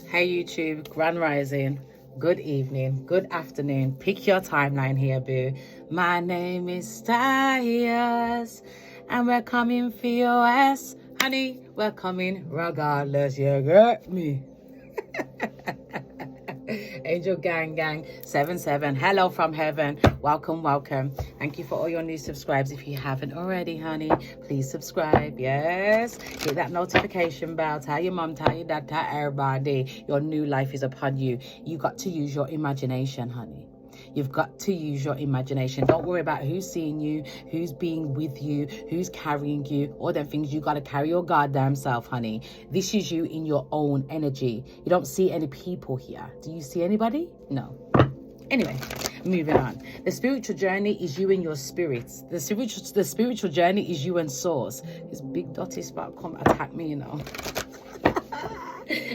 Hey YouTube, Grand Rising, good evening, good afternoon. Pick your timeline here, boo. My name is Styles, and we're coming for your ass. Honey, we're coming regardless, you got me. Angel gang 77, hello from heaven, welcome. Thank you for all your new subscribes. If you haven't already, honey, please subscribe. Yes, hit that notification bell. Tell your mom, tell your dad, tell everybody your new life is upon you. You got to use your imagination, honey. You've got to use your imagination. Don't worry about who's seeing you, who's being with you, who's carrying you, all them things. You got to carry your goddamn self, honey. This is you in your own energy. You don't see any people here. Do you see anybody? No. Anyway, moving on. The spiritual journey is you and your spirits. The spiritual journey is you and source. This big dotty spot come attack me, you know.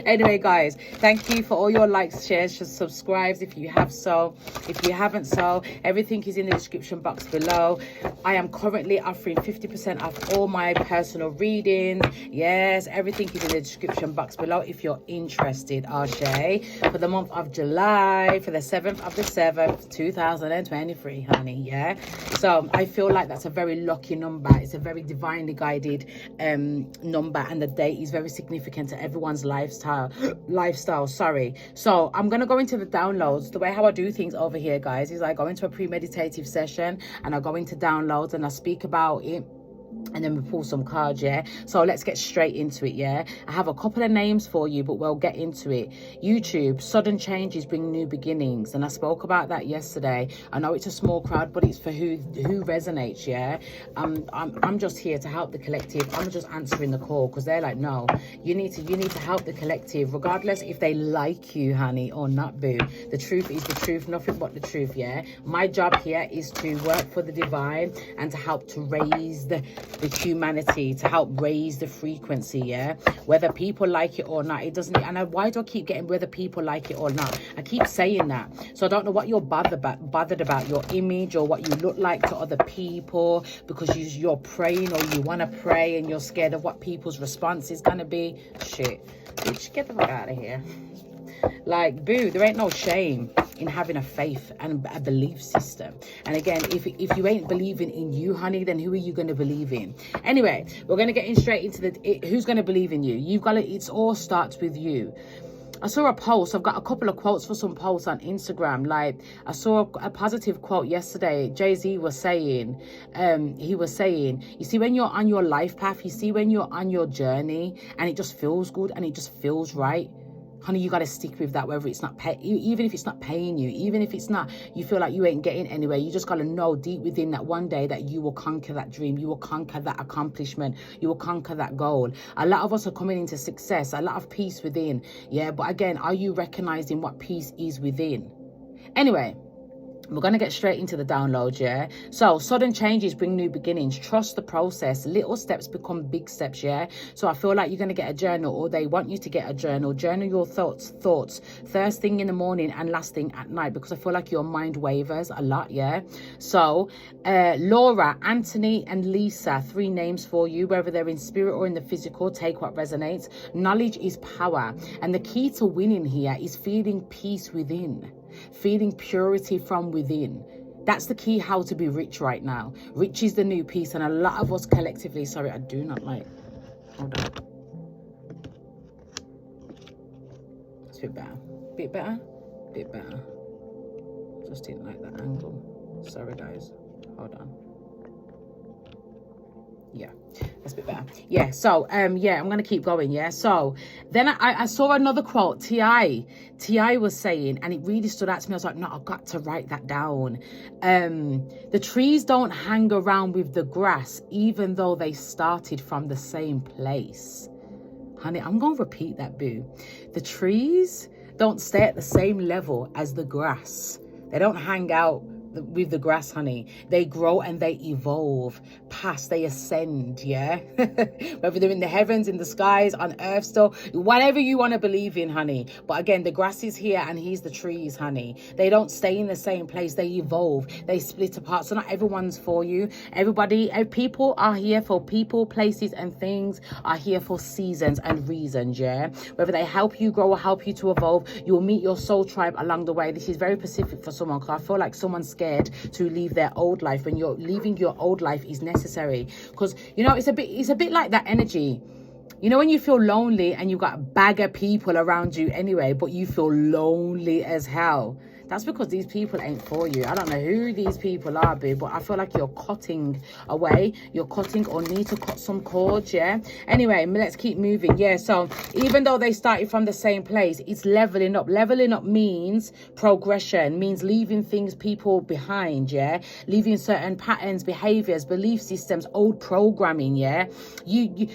Anyway, guys, thank you for all your likes, shares, subscribes if you have so. If you haven't so, everything is in the description box below. I am currently offering 50% off all my personal readings. Yes, everything is in the description box below if you're interested. Ashe, for the month of July, for the 7th of the 7th 2023, honey. Yeah, so I feel like that's a very lucky number. It's a very divinely guided number, and the date is very significant to everyone's lifestyle. Sorry. So I'm gonna go into the downloads. The way how I do things over here, guys, is I go into a premeditative session and I go into downloads and I speak about it, and then we pull some cards. Yeah, so let's get straight into it. Yeah, I have a couple of names for you, but we'll get into it. YouTube, sudden changes bring new beginnings, and I spoke about that yesterday. I know it's a small crowd, but it's for who resonates. Yeah, I'm just here to help the collective. I'm just answering the call because they're like, no, you need to help the collective, regardless if they like you, honey, or not, boo. The truth is the truth, nothing but the truth. Yeah, my job here is to work for the divine and to help to raise the humanity, to help raise the frequency. Yeah, whether people like it or not, it doesn't. And why do I keep getting whether people like it or not? I keep saying that, so I don't know what you're bothered about your image or what you look like to other people, because you're praying or you want to pray and you're scared of what people's response is gonna be. Shit, bitch, get the fuck out of here. Like, boo, there ain't no shame in having a faith and a belief system. And again, if you ain't believing in you, honey, then who are you going to believe in? Anyway, we're going to get in straight into who's going to believe in you. You've got to, it all starts with you. I saw a post. I've got a couple of quotes for some posts on Instagram. Like, I saw a positive quote yesterday. Jay-Z was saying, you see, when you're on your life path, you see, when you're on your journey and it just feels good and it just feels right, honey, you got to stick with that, whether it's not even if it's not paying you, even if it's not, you feel like you ain't getting anywhere. You just got to know deep within that one day that you will conquer that dream. You will conquer that accomplishment. You will conquer that goal. A lot of us are coming into success, a lot of peace within. Yeah, but again, are you recognizing what peace is within? Anyway, we're going to get straight into the download. Yeah, so sudden changes bring new beginnings. Trust the process. Little steps become big steps. Yeah, so I feel like you're going to get a journal, or they want you to get a journal. Journal your thoughts first thing in the morning and last thing at night, because I feel like your mind wavers a lot. Yeah, so Laura, Anthony and Lisa, 3 names for you, whether they're in spirit or in the physical. Take what resonates. Knowledge is power, and the key to winning here is feeling peace within, feeling purity from within. That's the key how to be rich right now. Rich is the new peace, and a lot of us collectively, sorry, I do not like, hold on, it's a bit better, just didn't like that angle, sorry guys, hold on. Yeah, that's a bit better. Yeah, so yeah, I'm gonna keep going. Yeah, so then I saw another quote. Ti was saying, and it really stood out to me. I was like, no, I've got to write that down. The trees don't hang around with the grass, even though they started from the same place. Honey, I'm gonna repeat that, boo. The trees don't stay at the same level as the grass. They don't hang out with the grass, honey. They grow and they evolve past, they ascend, yeah? Whether they're in the heavens, in the skies, on earth still, whatever you want to believe in, honey. But again, the grass is here and he's the trees, honey. They don't stay in the same place. They evolve. They split apart. So not everyone's for you. People are here for people, places and things are here for seasons and reasons, yeah? Whether they help you grow or help you to evolve, you'll meet your soul tribe along the way. This is very specific for someone, because I feel like someone's scared to leave their old life. When you're leaving your old life is necessary, because you know it's a bit like that energy. You know when you feel lonely and you've got a bag of people around you anyway, but you feel lonely as hell. That's because these people ain't for you. I don't know who these people are, babe, but I feel like you're cutting away. You're cutting or need to cut some cords, yeah? Anyway, let's keep moving, yeah? So even though they started from the same place, it's leveling up. Leveling up means progression, means leaving people behind, yeah? Leaving certain patterns, behaviors, belief systems, old programming, yeah? We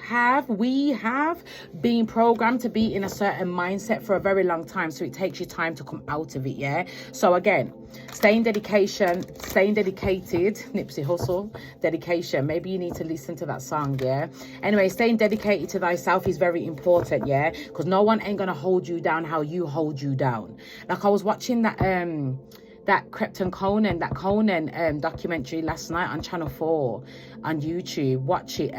have been programmed to be in a certain mindset for a very long time, so it takes you time to come out of it, yeah? So again, staying dedicated, Nipsey Hussle, dedication. Maybe you need to listen to that song, yeah? Anyway, staying dedicated to thyself is very important, yeah? Because no one ain't gonna hold you down how you hold you down. Like I was watching that Conan documentary last night on Channel 4 on YouTube. Watch it.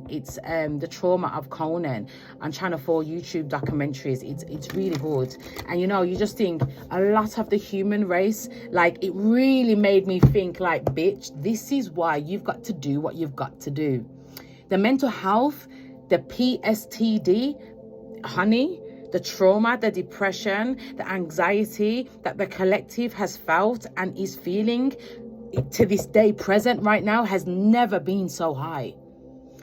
It's the trauma of Conan on Channel 4 YouTube documentaries. It's really good. And you know, you just think a lot of the human race, like it really made me think like, bitch, this is why you've got to do what you've got to do. The mental health, the PSTD, honey, the trauma, the depression, the anxiety that the collective has felt and is feeling to this day, present right now, has never been so high.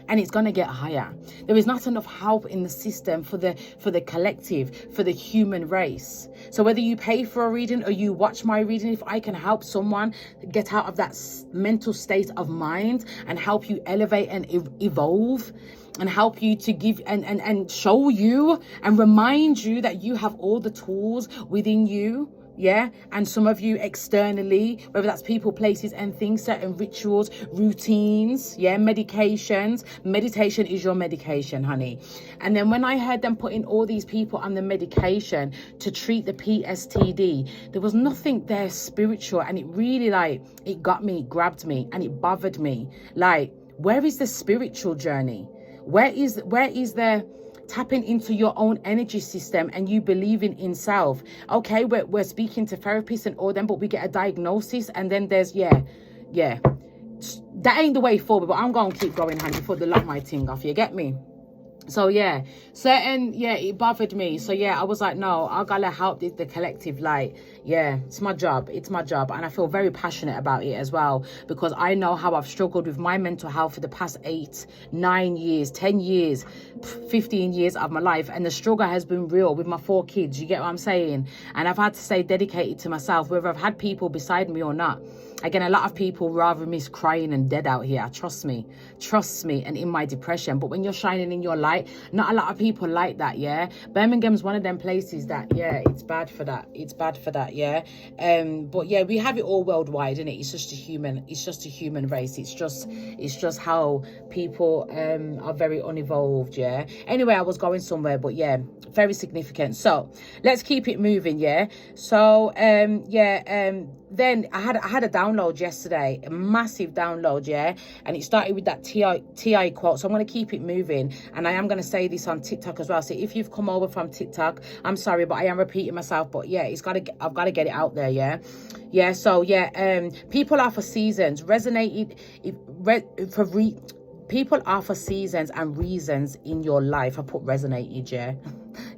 And it's going to get higher. There is not enough help in the system for the collective, for the human race. So whether you pay for a reading or you watch my reading, if I can help someone get out of that mental state of mind and help you elevate and evolve, and help you to give and show you and remind you that you have all the tools within you, yeah? And some of you externally, whether that's people, places and things, certain rituals, routines, yeah, medications. Meditation is your medication, honey. And then when I heard them putting all these people on the medication to treat the PSTD, there was nothing there spiritual, and it really, like, it got me, it grabbed me, and it bothered me. Like, where is the spiritual journey? Where is the tapping into your own energy system and you believing in self? Okay, we're speaking to therapists and all them, but we get a diagnosis and then there's, yeah, that ain't the way forward. But I'm going to keep going, honey, before they lock my thing off. You get me? So yeah, it bothered me. So yeah, I was like, no, I gotta help the collective. Like, yeah, it's my job, and I feel very passionate about it as well, because I know how I've struggled with my mental health for the past 8, 9 years, 10 years, 15 years of my life, and the struggle has been real with my 4 kids. You get what I'm saying? And I've had to stay dedicated to myself, whether I've had people beside me or not. Again, a lot of people rather miss crying and dead out here. Trust me, and in my depression. But when you're shining in your light, not a lot of people like that, yeah? Birmingham's one of them places that, yeah, it's bad for that, yeah? But yeah, we have it all worldwide, isn't it? It's just a human race. It's just how people are very unevolved, yeah? Anyway, I was going somewhere, but yeah, very significant. So let's keep it moving, yeah? So, then I had a download yesterday, a massive download, yeah? And it started with that TI quote. So I'm going to keep it moving. And I am going to say this on TikTok as well. So if you've come over from TikTok, I'm sorry, but I am repeating myself. But yeah, I've got to get it out there, yeah? Yeah, so yeah, people are for seasons. People are for seasons and reasons in your life. I put resonated, yeah?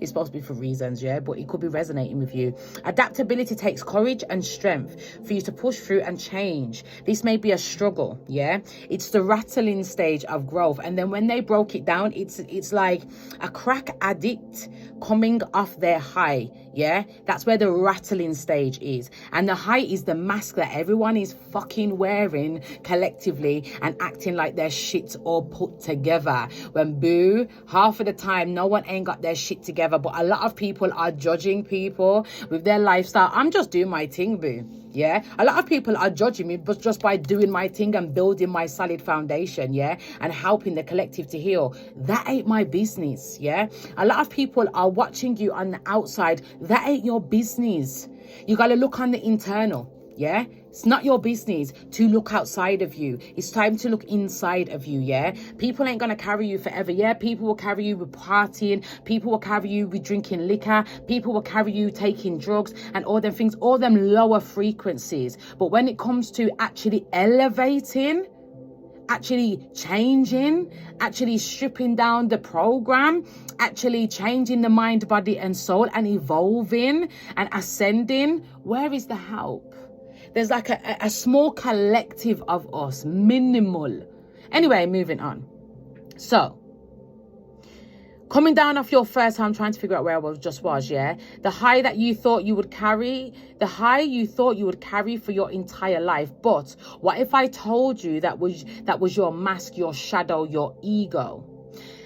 It's supposed to be for reasons, yeah? But it could be resonating with you. Adaptability takes courage and strength for you to push through and change. This may be a struggle, yeah? It's the rattling stage of growth. And then when they broke it down, it's like a crack addict coming off their high, yeah? That's where the rattling stage is. And the high is the mask that everyone is fucking wearing collectively and acting like their shit's all put together. When boo, half of the time, no one ain't got their shit together. whatever, but a lot of people are judging people with their lifestyle. I'm just doing my thing, boo. Yeah, a lot of people are judging me, but just by doing my thing and building my solid foundation, yeah, and helping the collective to heal. That ain't my business, yeah. A lot of people are watching you on the outside. That ain't your business. You got to look on the internal, yeah. It's not your business to look outside of you. It's time to look inside of you, yeah? People ain't going to carry you forever, yeah? People will carry you with partying. People will carry you with drinking liquor. People will carry you taking drugs and all them things, all them lower frequencies. But when it comes to actually elevating, actually changing, actually stripping down the program, actually changing the mind, body and soul and evolving and ascending, where is the help? There's like a small collective of us, minimal. Anyway, moving on. So, coming down off your first, I'm trying to figure out where I was, yeah? The high that you thought you would carry, the high you thought you would carry for your entire life. But what if I told you that was your mask, your shadow, your ego?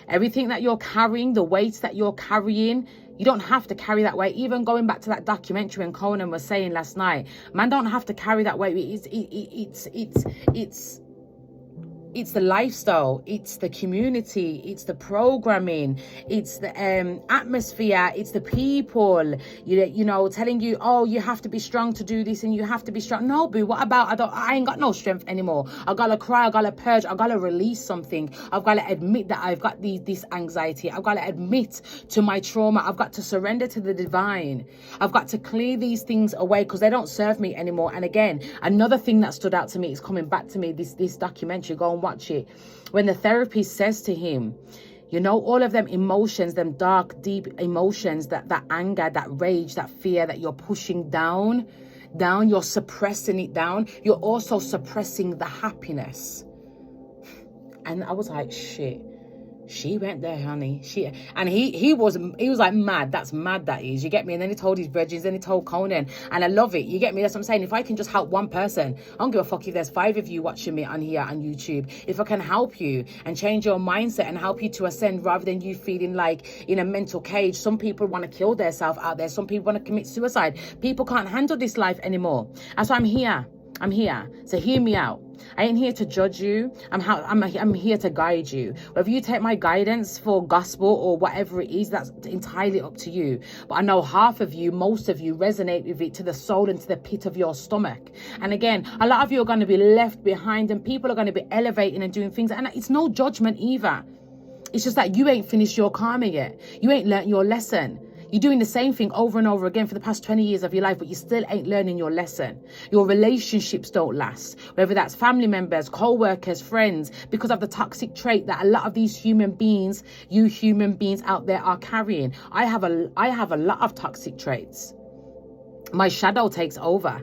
Everything that you're carrying, the weights that you're carrying, you don't have to carry that weight. Even going back to that documentary and Conan was saying last night, man don't have to carry that weight. It's the lifestyle, it's the community, it's the programming, it's the atmosphere, it's the people, you know, telling you, oh, you have to be strong to do this and you have to be strong. No, boo, what about, I ain't got no strength anymore. I gotta cry, I gotta purge, I gotta release something. I've gotta admit that I've got this anxiety. I've gotta admit to my trauma. I've got to surrender to the divine. I've got to clear these things away because they don't serve me anymore. And again, another thing that stood out to me is coming back to me, this documentary, go and watch it, when the therapist says to him, you know, all of them emotions, them dark, deep emotions, that anger, that rage, that fear that you're pushing down, you're suppressing it down. You're also suppressing the happiness. And I was like, shit. She went there, honey. He was like mad. That's mad, that is. You get me? And then he told his brethren, then he told Conan. And I love it. You get me? That's what I'm saying. If I can just help one person, I don't give a fuck if there's 5 of you watching me on here on YouTube. If I can help you and change your mindset and help you to ascend rather than you feeling like in a mental cage. Some people want to kill themselves out there. Some people want to commit suicide. People can't handle this life anymore. And so I'm here. So hear me out. I ain't here to judge you. I'm here to guide you. Whether you take my guidance for gospel or whatever it is, that's entirely up to you. But I know half of you, most of you resonate with it to the soul and to the pit of your stomach. And again, a lot of you are going to be left behind and people are going to be elevating and doing things. And it's no judgment either. It's just that you ain't finished your karma yet. You ain't learnt your lesson. You're doing the same thing over and over again for the past 20 years of your life, but you still ain't learning your lesson. Your relationships don't last, whether that's family members, co-workers, friends, because of the toxic trait that a lot of these human beings, you human beings out there are carrying. I have a lot of toxic traits. My shadow takes over.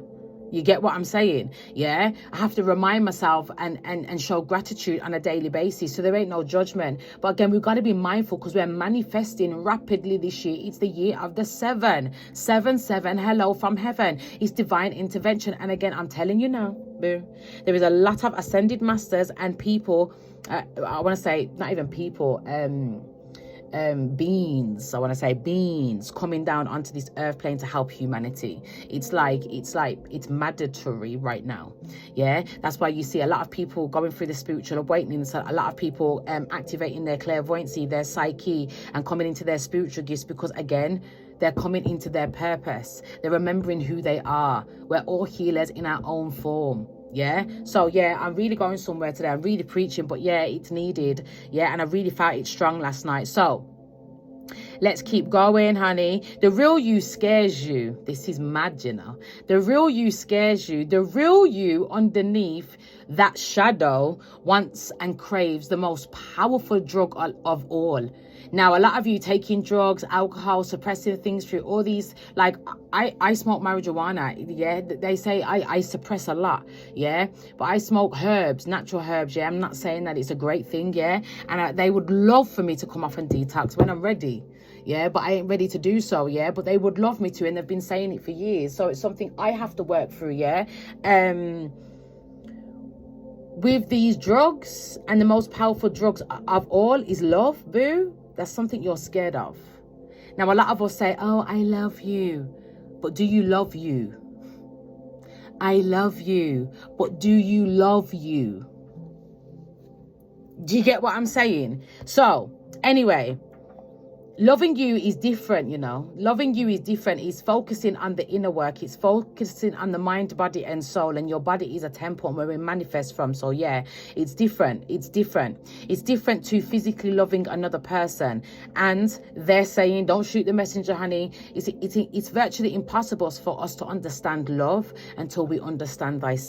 You get what I'm saying? Yeah, I have to remind myself and show gratitude on a daily basis. So there ain't no judgment. But again, we've got to be mindful because we're manifesting rapidly this year. It's the year of the 7. 7, 7, hello from heaven. It's divine intervention. And again, I'm telling you now, boo, there is a lot of ascended masters and people, I want to say, not even people, beings coming down onto this earth plane to help humanity. It's mandatory right now. Yeah, that's why you see a lot of people going through the spiritual awakening. So a lot of people activating their clairvoyancy, their psyche, and coming into their spiritual gifts, because again, they're coming into their purpose. They're remembering who they are. We're all healers in our own form. Yeah, so yeah, I'm really going somewhere today. I'm really preaching, but yeah, it's needed. Yeah, and I really felt it strong last night. So let's keep going, honey. The real you scares you. This is mad, you know. The real you scares you. The real you underneath that shadow wants and craves the most powerful drug of all. Now, a lot of you taking drugs, alcohol, suppressing things through all these, like, I smoke marijuana, yeah? They say I suppress a lot, yeah? But I smoke herbs, natural herbs, yeah? I'm not saying that it's a great thing, yeah? And they would love for me to come off and detox when I'm ready, yeah? But I ain't ready to do so, yeah? But they would love me to, and they've been saying it for years. So it's something I have to work through, yeah? With these drugs, and the most powerful drugs of all is love, boo. That's something you're scared of. Now, a lot of us say, oh, I love you. But do you love you? I love you. But do you love you? Do you get what I'm saying? So, anyway, loving you is different, you know. Loving you is different. It's focusing on the inner work. It's focusing on the mind, body, and soul. And your body is a temple where we manifest from. So, yeah, it's different. It's different. It's different to physically loving another person. And they're saying, don't shoot the messenger, honey. It's virtually impossible for us to understand love until we understand thyself.